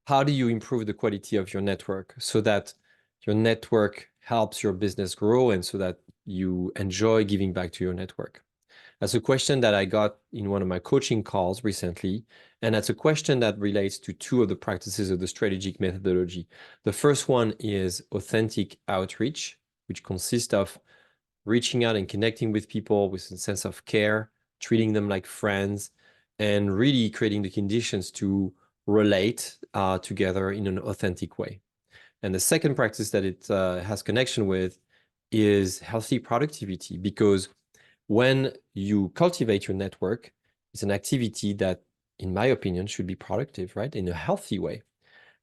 how do you improve the quality of your network so that your network helps your business grow and so that you enjoy giving back to your network? That's a question that I got in one of my coaching calls recently. And that's a question that relates to two of the practices of the strategic methodology. The first one is authentic outreach, which consists of reaching out and connecting with people with a sense of care, treating them like friends, and really creating the conditions to relate together in an authentic way. And the second practice that it has connection with is healthy productivity, because when you cultivate your network, it's an activity that, in my opinion, should be productive, right? In a healthy way.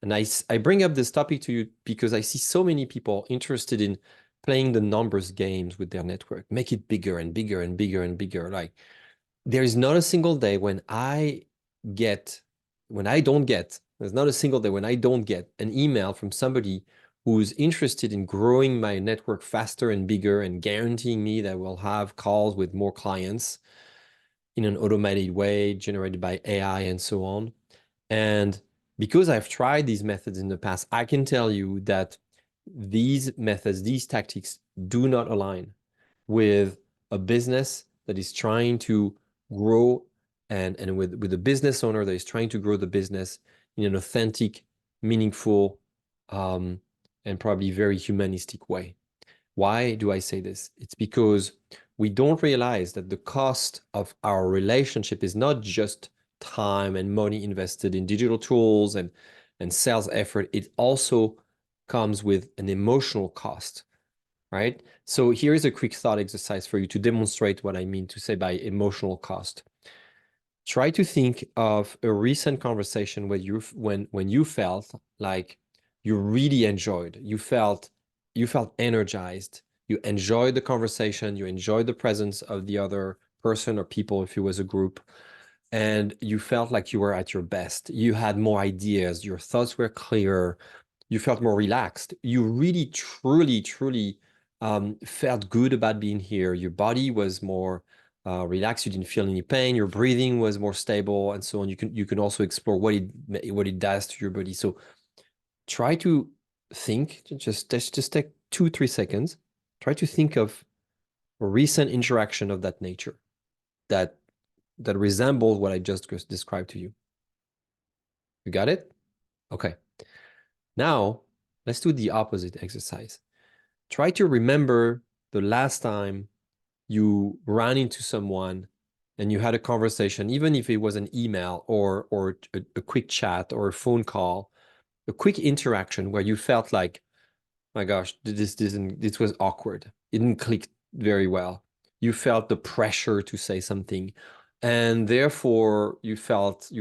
And I bring up this topic to you because I see so many people interested in playing the numbers games with their network, make it bigger and bigger and bigger and bigger. Like, there is not a single day when there's not a single day when I don't get an email from somebody who's interested in growing my network faster and bigger and guaranteeing me that we'll have calls with more clients in an automated way generated by AI and so on. And because I've tried these methods in the past, I can tell you that these methods, these tactics do not align with a business that is trying to grow and with a business owner that is trying to grow the business in an authentic, meaningful, and probably very humanistic way. Why do I say this? It's because we don't realize that the cost of our relationship is not just time and money invested in digital tools and sales effort. It also comes with an emotional cost, right? So here is a quick thought exercise for you to demonstrate what I mean to say by emotional cost. Try to think of a recent conversation where when you felt like you really enjoyed, you felt energized, you enjoyed the conversation, you enjoyed the presence of the other person or people if it was a group, and you felt like you were at your best. You had more ideas, your thoughts were clearer, you felt more relaxed. You really, truly, truly felt good about being here. Your body was more relaxed. You didn't feel any pain. Your breathing was more stable, and so on. You can also explore what it does to your body. So try to think. Just take 2-3 seconds. Try to think of a recent interaction of that nature that resembles what I just described to you. You got it? Okay. Now let's do the opposite exercise. Try to remember the last time you ran into someone and you had a conversation, even if it was an email or a quick chat or a phone call, a quick interaction where you felt like, my gosh, this was awkward. It didn't click very well. You felt the pressure to say something, and therefore you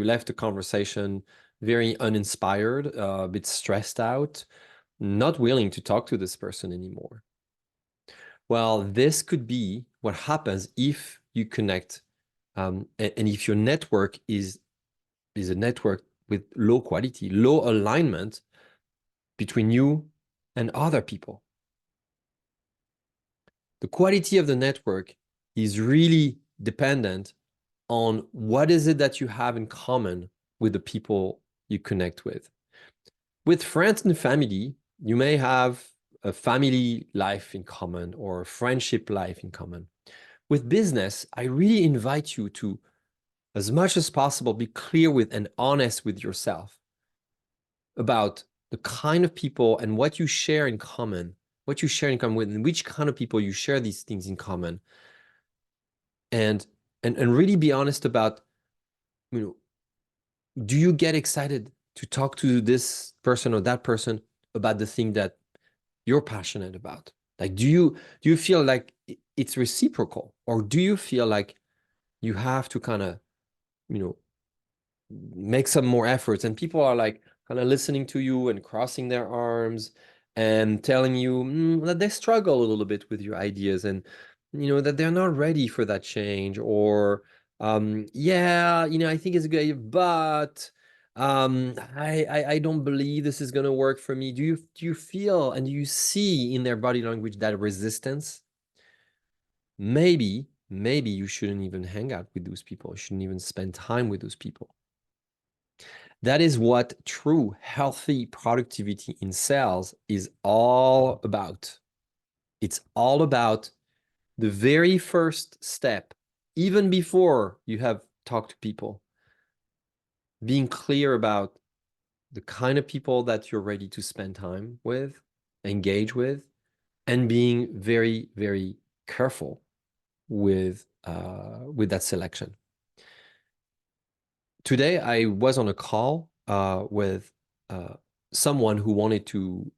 left the conversation very uninspired, a bit stressed out, not willing to talk to this person anymore. Well, this could be what happens if you connect, and if your network is a network with low quality, low alignment between you and other people. The quality of the network is really dependent on what is it that you have in common with the people you connect with. With friends and family, you may have a family life in common or a friendship life in common. With business, I really invite you to, as much as possible, be clear with and honest with yourself about the kind of people and what you share in common, with, and which kind of people you share these things in common. And really be honest about, do you get excited to talk to this person or that person about the thing that you're passionate about? Like, do you feel like it's reciprocal, or do you feel like you have to kind of, make some more efforts, and people are like kind of listening to you and crossing their arms and telling you that they struggle a little bit with your ideas, and that they're not ready for that change, or yeah, I think it's good, but I don't believe this is going to work for me. Do you feel and do you see in their body language that resistance? Maybe you shouldn't even hang out with those people. You shouldn't even spend time with those people. That is what true healthy productivity in sales is all about. It's all about the very first step, even before you have talked to people, being clear about the kind of people that you're ready to spend time with, engage with, and being very, very careful with that selection. Today, I was on a call with someone who wanted to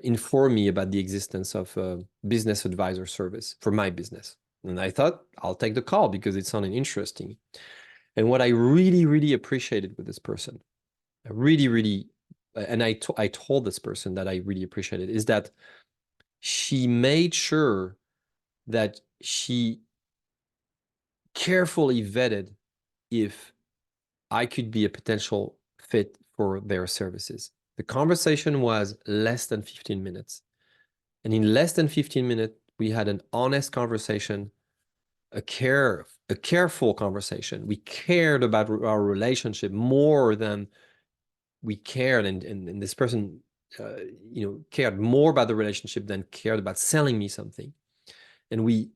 inform me about the existence of a business advisor service for my business. And I thought I'll take the call because it sounded interesting. And what I really, really appreciated with this person, I really, really, and I told this person that I really appreciated, is that she made sure that she carefully vetted if I could be a potential fit for their services. The conversation was less than 15 minutes. And in less than 15 minutes, we had an honest conversation, a careful conversation. We cared about our relationship more than we cared. And this person, cared more about the relationship than cared about selling me something. And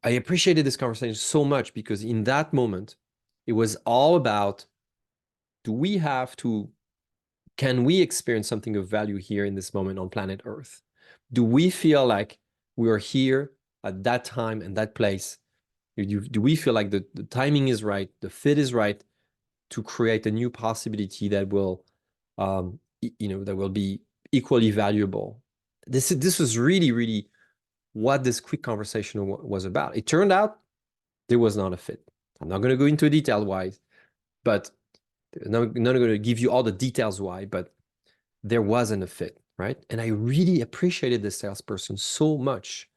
I appreciated this conversation so much because in that moment, it was all about, can we experience something of value here in this moment on planet Earth? Do we feel like we are here at that time and that place? Do we feel like the timing is right, the fit is right to create a new possibility that will, that will be equally valuable? This was really, really what this quick conversation was about. It turned out there was not a fit. I'm not going to go into detail why, but not going to give you all the details why, but there wasn't a fit, right? And I really appreciated the salesperson so much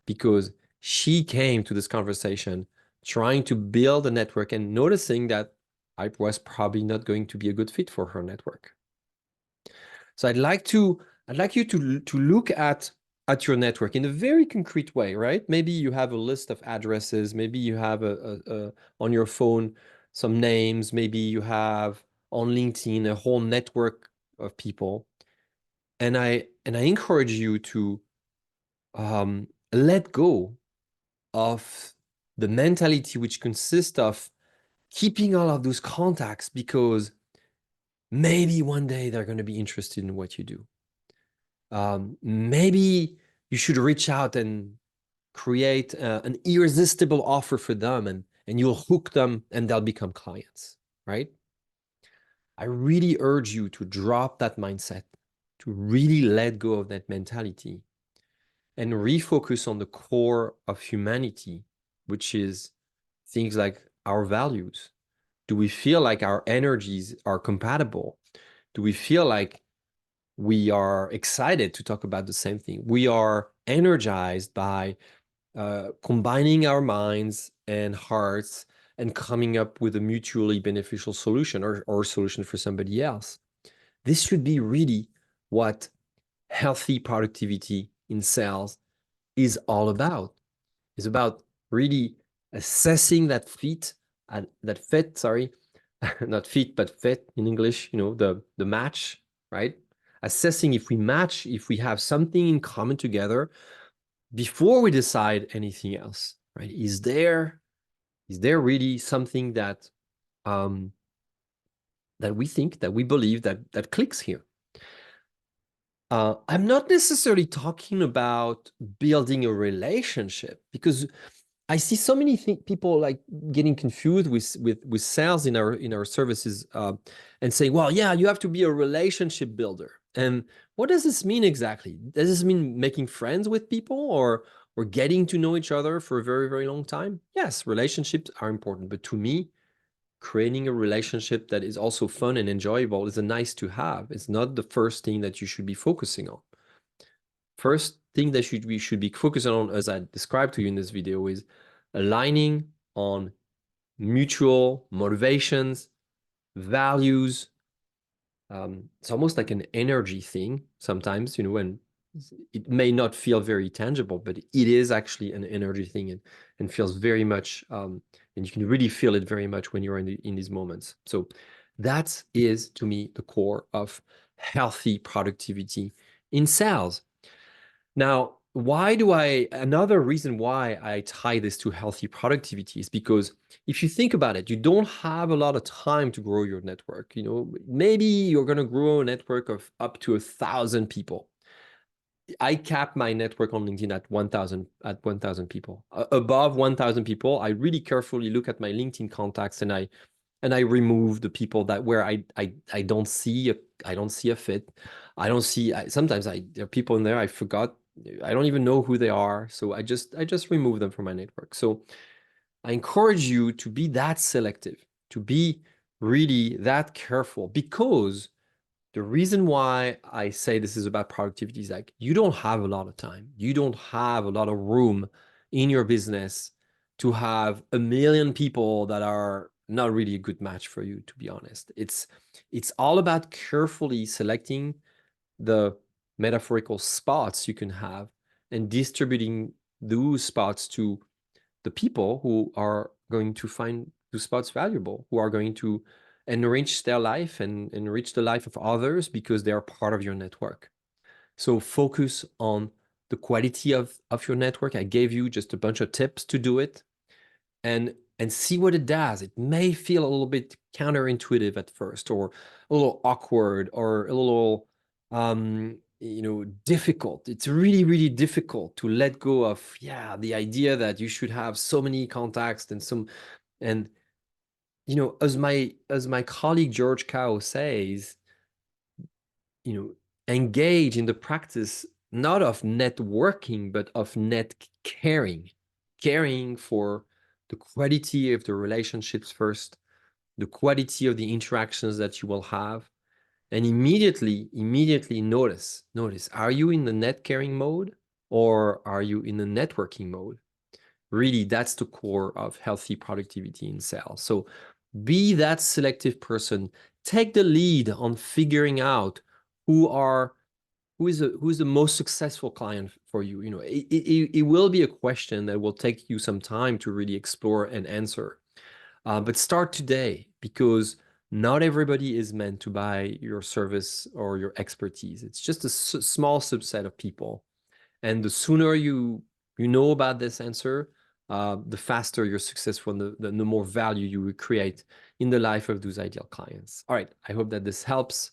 because she came to this conversation trying to build a network and noticing that I was probably not going to be a good fit for her network. So I'd like you to look at your network in a very concrete way, right? Maybe you have a list of addresses, maybe you have on your phone some names, maybe you have on LinkedIn a whole network of people. And I encourage you to let go of the mentality which consists of keeping all of those contacts because maybe one day they're going to be interested in what you do. Maybe you should reach out and create an irresistible offer for them and you'll hook them and they'll become clients, right? I really urge you to drop that mindset, to really let go of that mentality and refocus on the core of humanity, which is things like our values. Do we feel like our energies are compatible? Do we feel like we are excited to talk about the same thing? We are energized by combining our minds and hearts and coming up with a mutually beneficial solution or solution for somebody else. This should be really what healthy productivity in sales is all about. It's about really assessing that fit, sorry, not fit, but fit in English, the match, right? Assessing if we match, if we have something in common together before we decide anything else, right? Is there really something that that we think, that we believe that clicks here? I'm not necessarily talking about building a relationship because I see so many people like getting confused with sales in our services and saying, well, yeah, you have to be a relationship builder. And what does this mean exactly? Does this mean making friends with people or getting to know each other for a very, very long time? Yes, relationships are important. But to me, creating a relationship that is also fun and enjoyable is a nice to have. It's not the first thing that you should be focusing on. First thing that we should be focusing on, as I described to you in this video, is aligning on mutual motivations, values. It's almost like an energy thing sometimes, when it may not feel very tangible, but it is actually an energy thing and feels very much, and you can really feel it very much when you're in these moments. So That is, to me, the core of healthy productivity in sales. Now, another reason why I tie this to healthy productivity is because if you think about it, you don't have a lot of time to grow your network. Maybe you're going to grow a network of up to 1,000 people. I cap my network on LinkedIn at 1,000 people. Above 1,000 people, I really carefully look at my LinkedIn contacts and I remove the people that where I don't see a fit. I don't see sometimes there are people in there I forgot. I don't even know who they are. So I just remove them from my network. So I encourage you to be that selective, to be really that careful, because the reason why I say this is about productivity is like you don't have a lot of time. You don't have a lot of room in your business to have 1 million people that are not really a good match for you, to be honest. It's all about carefully selecting the metaphorical spots you can have and distributing those spots to the people who are going to find those spots valuable, who are going to enrich their life and enrich the life of others because they are part of your network. So focus on the quality of your network. I gave you just a bunch of tips to do it, and see what it does. It may feel a little bit counterintuitive at first, or a little awkward, or a little difficult. It's really, really difficult to let go of, the idea that you should have so many contacts and as my colleague George Kao says, engage in the practice not of networking, but of net caring for the quality of the relationships first, the quality of the interactions that you will have, and immediately notice, are you in the net caring mode or are you in the networking mode? Really, that's the core of healthy productivity in sales. So be that selective person. Take the lead on figuring out who is the most successful client for you. It will be a question that will take you some time to really explore and answer. But start today, because not everybody is meant to buy your service or your expertise. It's just a small subset of people. And the sooner you know about this answer, the faster you're successful and the more value you will create in the life of those ideal clients. All right, I hope that this helps.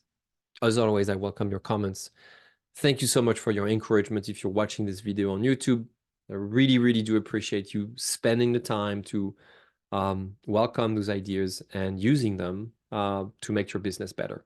As always, I welcome your comments. Thank you so much for your encouragement if you're watching this video on YouTube. I really, really do appreciate you spending the time to welcome those ideas and using them to make your business better.